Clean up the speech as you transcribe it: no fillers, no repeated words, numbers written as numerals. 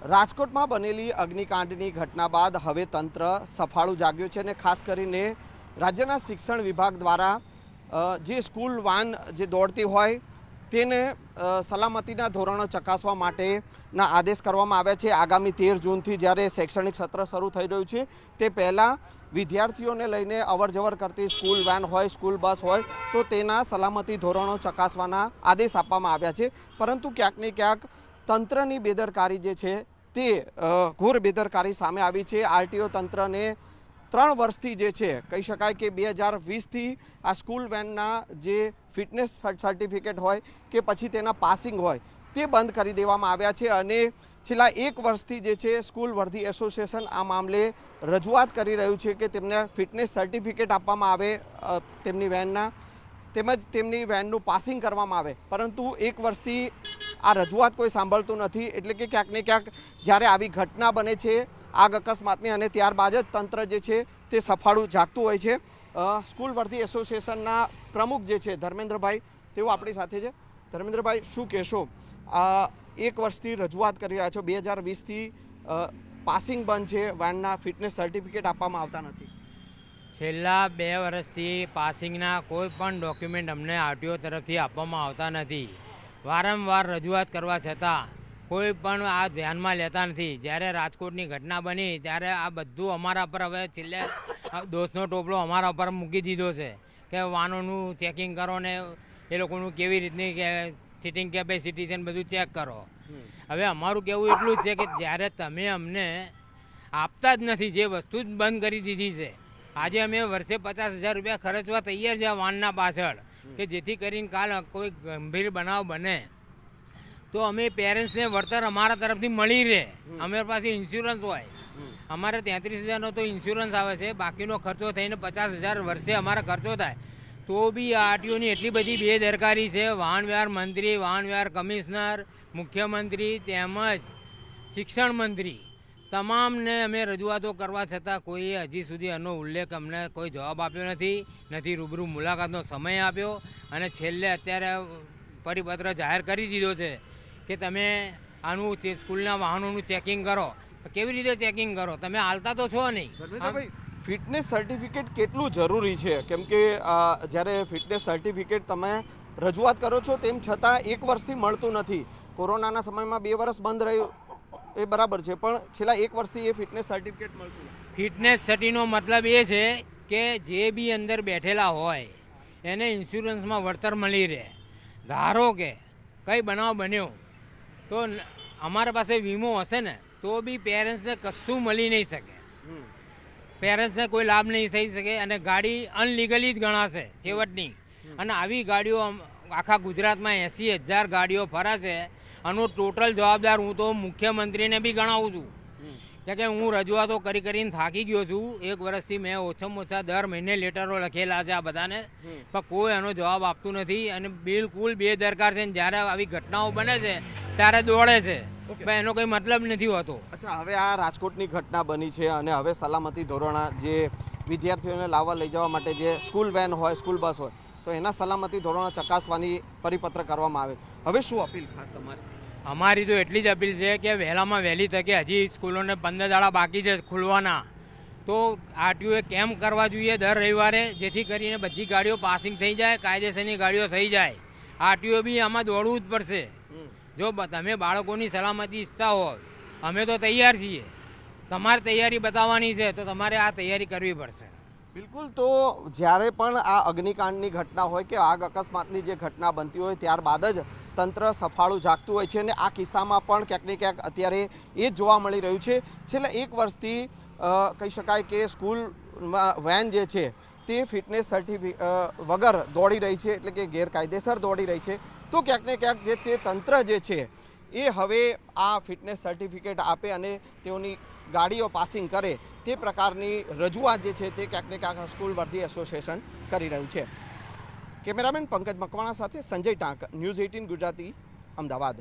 રાજકોટમાં બનેલી અગ્નિકાંડની ઘટના બાદ હવે તંત્ર સફાળું જાગ્યું છે અને ખાસ કરીને રાજ્યના શિક્ષણ વિભાગ દ્વારા જે સ્કૂલ વાન જે દોડતી હોય તેને સલામતીના ધોરણો ચકાસવા માટેના આદેશ કરવામાં આવ્યા છે। આગામી 13 જૂનથી જ્યારે શૈક્ષણિક સત્ર શરૂ થઈ રહ્યું છે તે પહેલાં વિદ્યાર્થીઓને લઈને અવરજવર કરતી સ્કૂલ વેન હોય, સ્કૂલ બસ હોય તો તેના સલામતી ધોરણો ચકાસવાના આદેશ આપવામાં આવ્યા છે। પરંતુ ક્યાંક ને ક્યાંક તંત્રની બેદરકારી જે છે તે ઘોર બેદરકારી સામે આવી છે। આરટીઓ તંત્રને 3 વર્ષથી જે છે કહી શકાય કે 2020થી આ સ્કૂલ વેનના જે ફિટનેસ સર્ટિફિકેટ હોય કે પછી તેના પાસિંગ હોય તે બંધ કરી દેવામાં આવ્યા છે અને છેલ્લા 1 વર્ષથી જે છે સ્કૂલ વર્ધી એસોસિએશન આ મામલે રજૂઆત કરી રહ્યું છે કે તેમને ફિટનેસ સર્ટિફિકેટ આપવામાં આવે તેમની વેનના, તેમજ તેમની વેનનું પાસિંગ કરવામાં આવે, પરંતુ 1 વર્ષથી આ રજૂઆત કોઈ સાંભળતું નથી। એટલે કે ક્યાંક ને ક્યાંક જ્યારે આવી ઘટના બને છે આગ અકસ્માતની અને ત્યારબાદ જ તંત્ર જે છે તે સફાળું જાગતું હોય છે। સ્કૂલ વર્ધી એસોસિએશનના પ્રમુખ જે છે ધર્મેન્દ્રભાઈ, તેઓ આપણી સાથે છે। ધર્મેન્દ્રભાઈ, શું કહેશો? 1 વર્ષથી રજૂઆત કરી રહ્યા છો, 2020થી પાસિંગ બંધ છે, વેનના ફિટનેસ સર્ટિફિકેટ આપવામાં આવતા નથી। છેલ્લા 2 વર્ષથી પાસિંગના કોઈ પણ ડોક્યુમેન્ટ અમને આરટીઓ તરફથી આપવામાં આવતા નથી। વારંવાર રજૂઆત કરવા છતાં કોઈ પણ આ ધ્યાનમાં લેતા નથી। જ્યારે રાજકોટની ઘટના બની ત્યારે આ બધું અમારા પર હવે છેલ્લે દોષનો ટોપલો અમારા પર મૂકી દીધો છે કે વાહનોનું ચેકિંગ કરો ને એ લોકોનું કેવી રીતની કે સિટિંગ કેપેસિટી છે ને બધું ચેક કરો। હવે અમારું કહેવું એટલું જ છે કે જ્યારે તમે અમને આપતા જ નથી, જે વસ્તુ જ બંધ કરી દીધી છે, આજે અમે વર્ષે 50,000 રૂપિયા ખર્ચવા તૈયાર છે વાનના પાછળ કે જેથી કરીને કાલ કોઈ ગંભીર બનાવ બને તો અમે પેરેન્ટ્સને વળતર અમારા તરફથી મળી રહે। અમારી પાસે ઇન્સ્યોરન્સ હોય, અમારે 33,000નો તો ઇન્સ્યોરન્સ આવે છે, બાકીનો ખર્ચો થઈને 50,000 વર્ષે અમારો ખર્ચો થાય તો બી આરટીઓની એટલી બધી બેદરકારી છે। વાહન વ્યવહાર મંત્રી, વાહન વ્યવહાર કમિશનર, મુખ્યમંત્રી તેમજ શિક્ષણ મંત્રી તમામને અમે રજૂઆતો કરવા છતાં કોઈ હજી સુધી આનો ઉલ્લેખ અમને કોઈ જવાબ આપ્યો નથી રૂબરૂ મુલાકાતનો સમય આપ્યો અને છેલ્લે અત્યારે પરિપત્ર જાહેર કરી દીધો છે કે તમે આનું સ્કૂલના વાહનોનું ચેકિંગ કરો। કેવી રીતે ચેકિંગ કરો? તમે હાલતા તો છો નહીં। ફિટનેસ સર્ટિફિકેટ કેટલું જરૂરી છે? કેમ કે જ્યારે ફિટનેસ સર્ટિફિકેટ તમે રજૂઆત કરો છો તેમ છતાં 1 વર્ષથી મળતું નથી। કોરોનાના સમયમાં 2 વર્ષ બંધ રહ્યું એ બરાબર છે, પણ છેલ્લા 1 વર્ષથી એ ફિટનેસ સર્ટિફિકેટ મળતું નથી। ફિટનેસ સર્ટિનો મતલબ એ છે કે જે બી અંદર બેઠેલા હોય એને ઇન્સ્યોરન્સમાં વળતર મળી રહે। ધારો કે કંઈ બનાવ બન્યો તો અમારા પાસે વીમો હશે ને તો બી પેરેન્ટ્સને કશું મળી નહીં શકે, પેરેન્ટ્સને કોઈ લાભ નહીં થઈ શકે અને ગાડી અનલીગલી જ ગણાશે છેવટની। અને આવી ગાડીઓ આખા ગુજરાતમાં 80,000 ગાડીઓ ફરે છે। આનો ટોટલ જવાબદાર હું તો મુખ્યમંત્રીને બી ગણાવું છું કે હું રજૂઆતો કરીને થાકી ગયો છું। 1 વર્ષથી મેં ઓછામાં ઓછા દર મહિને લેટરો લખેલા છે આ બધાને, પણ કોઈ એનો જવાબ આપતું નથી અને બિલકુલ બેદરકાર છે। જ્યારે આવી ઘટનાઓ બને છે ત્યારે દોડે છે, પણ એનો કોઈ મતલબ નથી હોતો। અચ્છા, હવે આ રાજકોટની ઘટના બની છે અને હવે સલામતી ધોરણ જે વિદ્યાર્થીઓને લાવવા લઈ જવા માટે જે સ્કૂલ વેન હોય, સ્કૂલ બસ હોય તો એના સલામતી ધોરણો ચકાસવાની પરિપત્ર કરવામાં આવે। હવે શું અપીલ ખાસ તમારી? અમારી તો એટલી જ અપીલ છે કે વહેલામાં વહેલી તકે, હજી સ્કૂલોને 15 દાડા બાકી છે ખુલવાના, તો આરટીઓએ કેમ્પ કરવા જોઈએ દર રવિવારે, જેથી કરીને બધી ગાડીઓ પાસિંગ થઈ જાય, કાયદેસરની ગાડીઓ થઈ જાય। આરટીઓ બી આમાં દોડવું જ પડશે। જો તમે બાળકોની સલામતી ઈચ્છતા હોય, અમે તો તૈયાર છીએ, તમારે તૈયારી બતાવવાની છે તો તમારે આ તૈયારી કરવી પડશે। બિલકુલ, તો જ્યારે પણ આ અગ્નિકાંડની ઘટના હોય કે આગ અકસ્માતની જે ઘટના બનતી હોય ત્યારબાદ જ તંત્ર સફાળું જાગતું હોય છે અને આ કિસ્સામાં પણ ક્યાંક ને ક્યાંક અત્યારે એ જ જોવા મળી રહ્યું છે। છેલ્લા 1 વર્ષથી કહી શકાય કે સ્કૂલ વેન જે છે તે ફિટનેસ સર્ટિફિકેટ વગર દોડી રહી છે, એટલે કે ગેરકાયદેસર દોડી રહી છે। તો ક્યાંક ને ક્યાંક જે છે તંત્ર જે છે એ હવે આ ફિટનેસ સર્ટિફિકેટ આપે અને તેઓની ગાડીઓ પાસિંગ કરે તે પ્રકારની રજૂઆત જે છે તે ક્યાંક ને ક્યાંક સ્કૂલ વર્ધી એસોસિએશન કરી રહ્યું છે। કેમેરામેન પંકજ મકવાણા સાથે સંજય ટાંક, ન્યૂઝ 18 ગુજરાતી, અમદાવાદ।